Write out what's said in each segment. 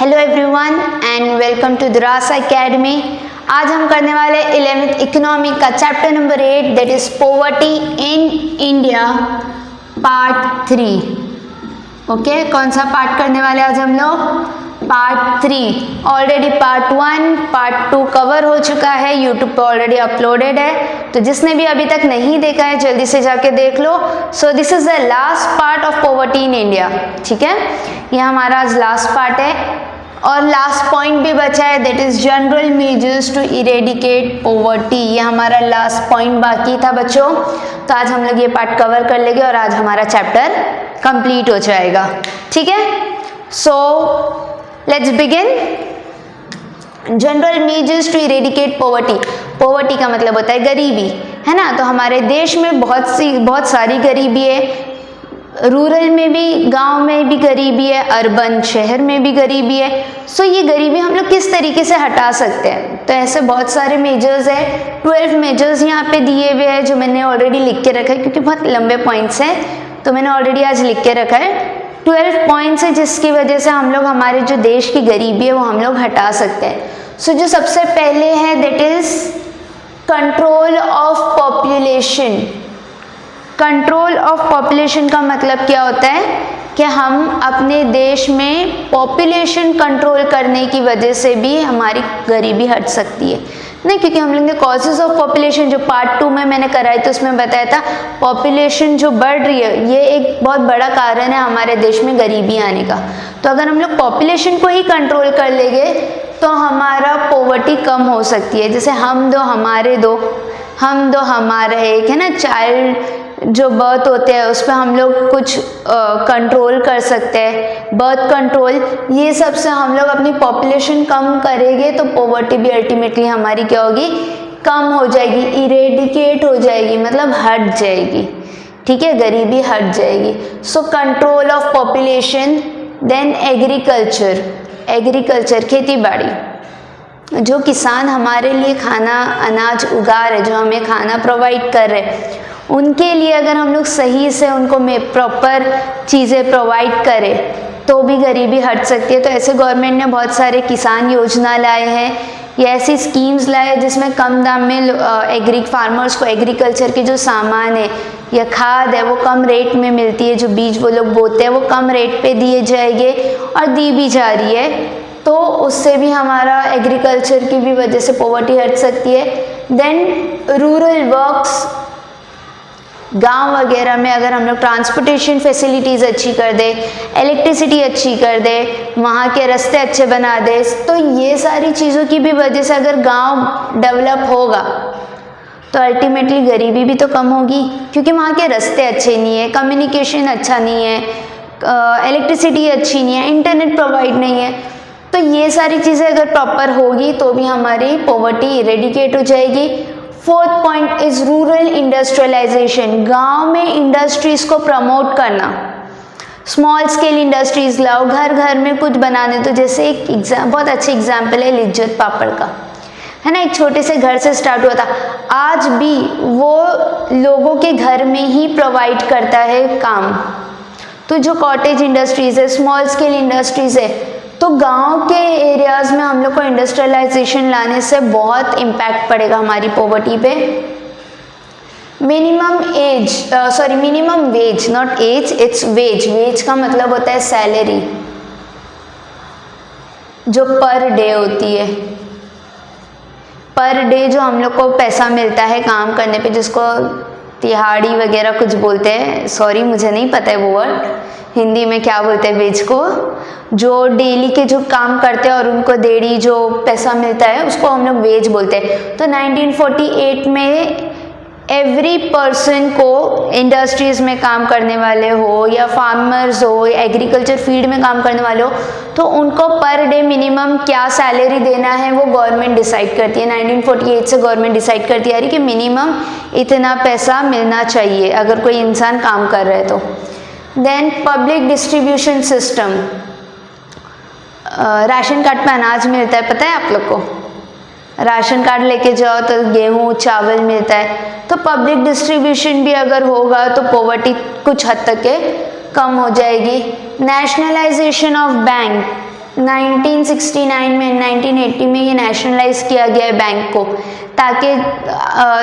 Hello everyone and welcome to Durasa academy. आज हम करने वाले 11th इकोनॉमिक का chapter number 8 that is poverty in India part 3। Okay, कौन सा पार्ट करने वाले आज हम लोग? Part 3। Already part 1 part 2 cover हो चुका है, यूट्यूब पे ऑलरेडी अपलोडेड है, तो जिसने भी अभी तक नहीं देखा है जल्दी से जाके देख लो। So this is the last part of poverty in India. ठीक है, ये हमारा आज लास्ट पार्ट है और लास्ट पॉइंट भी बचा है that is general measures to eradicate poverty. ये हमारा लास्ट पॉइंट बाकी था बच्चों, तो आज हम लोग ये पार्ट कवर कर लेंगे और आज हमारा चैप्टर कंप्लीट हो जाएगा। ठीक है, so let's begin. General measures to eradicate poverty. Poverty का मतलब होता है गरीबी, है ना। तो हमारे देश में बहुत सारी गरीबी है। रूरल में भी, गांव में भी गरीबी है, अर्बन शहर में भी गरीबी है। सो ये गरीबी हम लोग किस तरीके से हटा सकते हैं? तो ऐसे बहुत सारे मेजर्स है, 12 मेजर्स यहाँ पे दिए हुए हैं जो मैंने ऑलरेडी लिख के रखा है, क्योंकि बहुत लंबे पॉइंट्स हैं तो मैंने ऑलरेडी आज लिख के रखा है। 12 पॉइंट्स है जिसकी वजह से हम लोग हमारे जो देश की गरीबी है वो हम लोग हटा सकते हैं। सो जो सबसे पहले है that is control of population. Control of population का मतलब क्या होता है कि हम अपने देश में पॉपुलेशन कंट्रोल करने की वजह से भी हमारी गरीबी हट सकती है। नहीं, क्योंकि हम लोग ने कॉजेज ऑफ पॉपुलेशन जो पार्ट 2 में मैंने कराई तो उसमें बताया था पॉपुलेशन जो बढ़ रही है ये एक बहुत बड़ा कारण है हमारे देश में गरीबी आने का। तो अगर हम लोग पॉपुलेशन को ही कंट्रोल कर लेंगे तो हमारा पॉवर्टी कम हो सकती है। जैसे हम दो हमारे दो, हम दो हमारा एक, है ना। चाइल्ड जो बर्थ होते हैं उस पर हम लोग कुछ कंट्रोल कर सकते हैं, बर्थ कंट्रोल, ये सब से हम लोग अपनी पॉपुलेशन कम करेंगे तो पॉवर्टी भी अल्टीमेटली हमारी क्या होगी? कम हो जाएगी, इरेडिकेट हो जाएगी, मतलब हट जाएगी। ठीक है, गरीबी हट जाएगी। So control of population. Then agriculture. Agriculture खेती बाड़ी, जो किसान हमारे लिए खाना अनाज उगा रहे, जो हमें खाना प्रोवाइड कर रहे, उनके लिए अगर हम लोग सही से उनको प्रॉपर चीज़ें प्रोवाइड करें तो भी गरीबी हट सकती है। तो ऐसे गवर्नमेंट ने बहुत सारे किसान योजना लाए हैं या ऐसी स्कीम्स लाए हैं जिसमें कम दाम में फार्मर्स को एग्रीकल्चर के जो सामान है या खाद है वो कम रेट में मिलती है, जो बीज वो लोग बोते हैं वो कम रेट पे दिए जाएंगे और दी भी जा रही है। तो उससे भी हमारा एग्रीकल्चर की भी वजह से पॉवर्टी हट सकती है। देन रूरल वर्क्स, गांव वगैरह में अगर हम लोग ट्रांसपोर्टेशन फैसिलिटीज़ अच्छी कर दे, इलेक्ट्रिसिटी अच्छी कर दे, वहाँ के रास्ते अच्छे बना दे, तो ये सारी चीज़ों की भी वजह से अगर गांव डेवलप होगा तो अल्टीमेटली गरीबी भी तो कम होगी, क्योंकि वहाँ के रास्ते अच्छे नहीं है, कम्युनिकेशन अच्छा नहीं है, इलेक्ट्रिसिटी अच्छी नहीं है, इंटरनेट प्रोवाइड नहीं है। तो ये सारी चीज़ें अगर प्रॉपर होगी तो भी हमारी पॉवर्टी इरेडिकेट हो जाएगी। 4th point is rural industrialisation. गांव में इंडस्ट्रीज को प्रमोट करना, स्मॉल स्केल इंडस्ट्रीज लाओ, घर घर में कुछ बनाने। तो जैसे एक बहुत अच्छे एग्जाम्पल है लिज्जत पापड़ का, है ना। एक छोटे से घर से स्टार्ट हुआ था, आज भी वो लोगों के घर में ही प्रोवाइड करता है काम। तो जो कॉटेज इंडस्ट्रीज है, स्मॉल स्केल इंडस्ट्रीज है, तो गांव के एरियाज में हम लोग को इंडस्ट्रियलाइजेशन लाने से बहुत इम्पैक्ट पड़ेगा हमारी पॉवर्टी पे। Minimum wage, not age, it's wage. Wage का मतलब होता है सैलरी, जो पर डे होती है। पर डे जो हम लोग को पैसा मिलता है काम करने पे, जिसको तिहाड़ी वगैरह कुछ बोलते हैं, सॉरी मुझे नहीं पता है वो वर्ड हिंदी में क्या बोलते हैं वेज को, जो डेली के जो काम करते हैं और उनको डेली जो पैसा मिलता है उसको हम लोग वेज बोलते हैं। तो 1948 में एवरी पर्सन को, इंडस्ट्रीज में काम करने वाले हो या फार्मर्स हो या एग्रीकल्चर फील्ड में काम करने वाले हो, तो उनको पर डे मिनिमम क्या सैलरी देना है वो गवर्नमेंट डिसाइड करती है। 1948 से गवर्नमेंट डिसाइड करती है कि मिनिमम इतना पैसा मिलना चाहिए अगर कोई इंसान काम कर रहा है तो। Then public distribution system, ration card पे अनाज मिलता है, पता है आप लोग को? राशन कार्ड लेके जाओ तो गेहूँ चावल मिलता है। तो पब्लिक डिस्ट्रीब्यूशन भी अगर होगा तो पॉवर्टी कुछ हद तक कम हो जाएगी। नेशनलाइजेशन ऑफ बैंक, 1969 में 1980 में ये नेशनलाइज किया गया है बैंक को, ताकि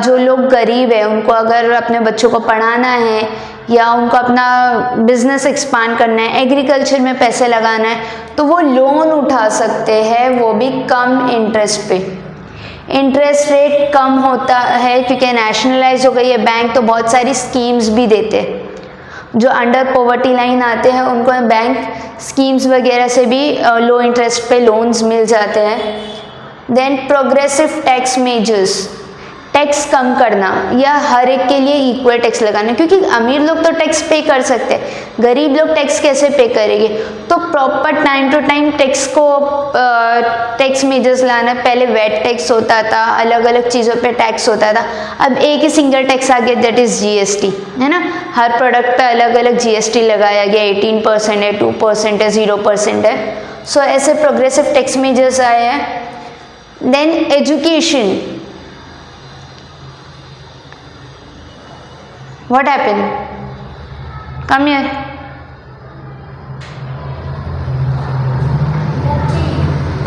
जो लोग गरीब है उनको अगर अपने बच्चों को पढ़ाना है या उनको अपना बिजनेस एक्सपांड करना है, एग्रीकल्चर में पैसे लगाना है, तो वो लोन उठा सकते हैं, वो भी कम इंटरेस्ट पे। इंटरेस्ट रेट कम होता है क्योंकि नेशनलाइज हो गई है बैंक, तो बहुत सारी स्कीम्स भी देते हैं। जो अंडर पॉवर्टी लाइन आते हैं उनको बैंक स्कीम्स वगैरह से भी लो इंटरेस्ट पे लोन्स मिल जाते हैं। Then progressive tax measures, tax कम करना या हर एक के लिए इक्वल टैक्स लगाना, क्योंकि अमीर लोग तो टैक्स पे कर सकते हैं, गरीब लोग टैक्स कैसे पे करेंगे। तो proper time to time tax को टैक्स मेजर्स लाना। पहले वेट टैक्स होता था, अलग अलग चीज़ों पे टैक्स होता था, अब एक ही सिंगल टैक्स आ गया, दैट इज़ जीएसटी, है ना। हर प्रोडक्ट पे अलग अलग जीएसटी लगाया गया, 18% है, 2% है, 0% है। सो ऐसे प्रोग्रेसिव टैक्स मेजर्स आए हैं। Then education, what happened? Come here.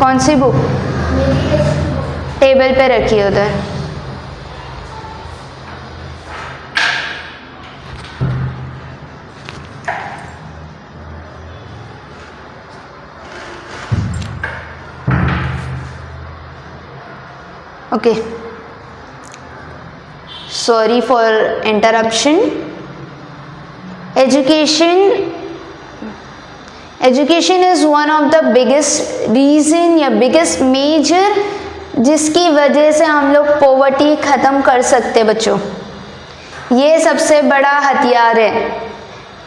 कौन सी बुक? टेबल पे रखी है उधर। Okay, sorry for interruption. Education is one of the biggest reason या biggest major जिसकी वजह से हम लोग पॉवर्टी ख़त्म कर सकते हैं बच्चों। ये सबसे बड़ा हथियार है।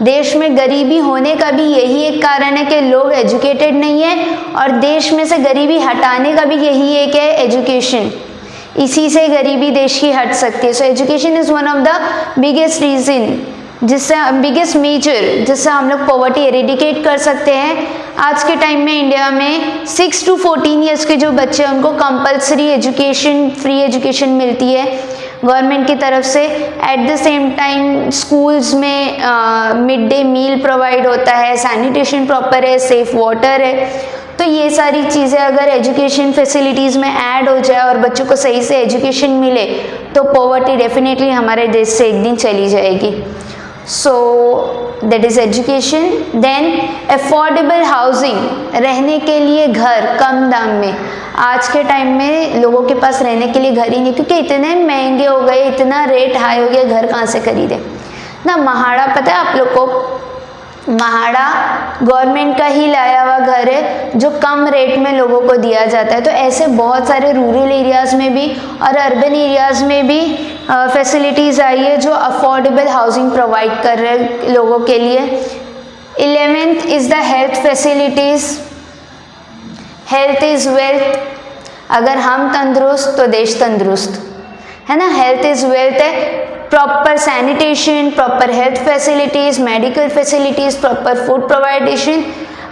देश में गरीबी होने का भी यही एक कारण है कि लोग एजुकेटेड नहीं है, और देश में से गरीबी हटाने का भी यही एक है, एजुकेशन। इसी से गरीबी देश की हट सकती है। So education is one of the biggest reason, जिससे बिगेस्ट मेजर जिससे हम लोग पॉवर्टी एरेडिकेट कर सकते हैं। आज के टाइम में इंडिया में 6 to 14 ईयर्स के जो बच्चे हैं उनको कंपलसरी एजुकेशन, फ्री एजुकेशन मिलती है गवर्नमेंट की तरफ से। At the same time schools में मिड डे मील प्रोवाइड होता है, सैनिटेशन प्रॉपर है, सेफ वाटर है। तो ये सारी चीज़ें अगर एजुकेशन फैसिलिटीज़ में ऐड हो जाए और बच्चों को सही से एजुकेशन मिले तो पॉवर्टी डेफिनेटली हमारे देश से एक दिन चली जाएगी। So that is education. Then affordable housing, रहने के लिए घर कम दाम में। आज के टाइम में लोगों के पास रहने के लिए घर ही नहीं, क्योंकि इतने महंगे हो गए, इतना रेट हाई हो गया, घर कहाँ से खरीदे ना। महाड़ा पता है आप लोग को? महाड़ा गवर्नमेंट का ही लाया हुआ घर है जो कम रेट में लोगों को दिया जाता है। तो ऐसे बहुत सारे रूरल एरियाज़ में भी और अर्बन एरियाज़ में भी फैसिलिटीज़ आई है जो अफोर्डेबल हाउसिंग प्रोवाइड कर रहे हैं लोगों के लिए। 11th is the health facilities. Health is wealth. अगर हम तंदुरुस्त तो देश तंदुरुस्त, है ना। हेल्थ इज़ वेल्थ है। Proper sanitation, proper health facilities, medical facilities, proper food provideation,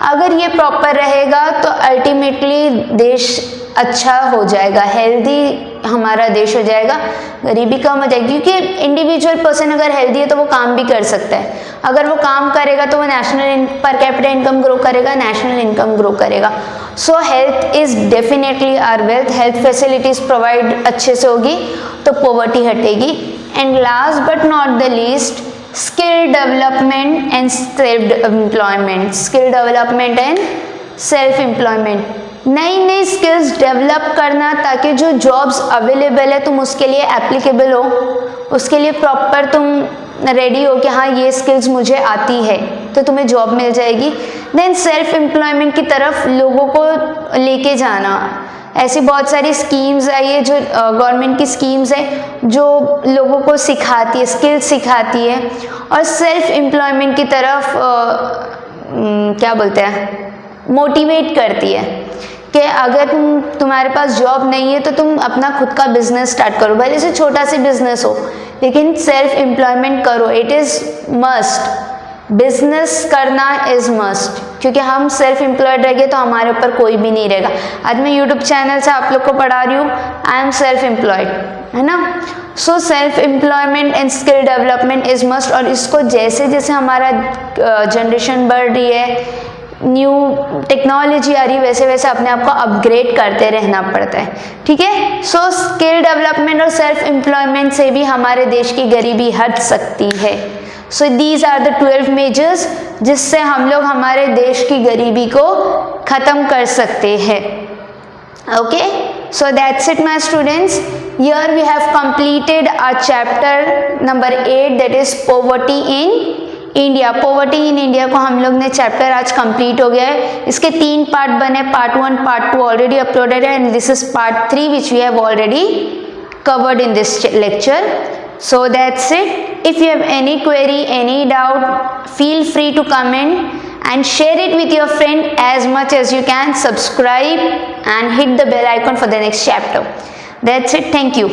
अगर ये प्रॉपर रहेगा तो अल्टीमेटली देश अच्छा हो जाएगा, हेल्दी हमारा देश हो जाएगा, गरीबी कम हो जाएगी। क्योंकि इंडिविजुअल पर्सन अगर हेल्दी है तो वो काम भी कर सकता है। अगर वो काम करेगा तो वो national per capita income grow करेगा, नेशनल इनकम ग्रो करेगा। So health is definitely our wealth. Health facilities provide अच्छे से होगी तो पॉवर्टी हटेगी। And last but not the least, skill development and self employment. Skill development and self employment, नई नई skills develop करना ताकि जो जॉब्स अवेलेबल है तुम उसके लिए एप्लीकेबल हो, उसके लिए प्रॉपर तुम रेडी हो कि हाँ ये स्किल्स मुझे आती है तो तुम्हें जॉब मिल जाएगी। देन सेल्फ एम्प्लॉयमेंट की तरफ लोगों को लेके जाना। ऐसी बहुत सारी स्कीम्स आई है जो गवर्नमेंट की स्कीम्स है जो लोगों को सिखाती है, स्किल्स सिखाती है। और सेल्फ एम्प्लॉयमेंट की तरफ क्या बोलते हैं, मोटिवेट करती है कि अगर तुम्हारे पास जॉब नहीं है तो तुम अपना खुद का बिजनेस स्टार्ट करो, भले से छोटा सा बिजनेस हो लेकिन सेल्फ एम्प्लॉयमेंट करो। इट इज़ मस्ट, बिजनेस करना इज़ मस्ट, क्योंकि हम सेल्फ एम्प्लॉयड रहेंगे तो हमारे ऊपर कोई भी नहीं रहेगा। आज मैं यूट्यूब चैनल से आप लोग को पढ़ा रही हूँ, आई एम सेल्फ एम्प्लॉयड, है ना। So self employment and skill development is must. और इसको जैसे जैसे हमारा जनरेशन बढ़ रही है, न्यू टेक्नोलॉजी आ रही है वैसे वैसे अपने आप को अपग्रेड करते रहना पड़ता है, ठीक है। सो स्किल डेवलपमेंट और सेल्फ एम्प्लॉयमेंट से भी हमारे देश की गरीबी हट सकती है। So these are the 12 measures जिससे हम लोग हमारे देश की गरीबी को ख़त्म कर सकते हैं। Okay, so that's it my students. Here we have completed our chapter number 8 that is poverty in India. Poverty in India को हम लोग ने चैप्टर आज कंप्लीट हो गया है। इसके 3 पार्ट बने, पार्ट 1 पार्ट 2 ऑलरेडी अपलोडेड है and this is part 3 which we have already covered in this lecture. So that's it. If you have any query, any doubt, feel free to comment and share it with your friend as much as you can. Subscribe and hit the bell icon for the next chapter. That's it. Thank you.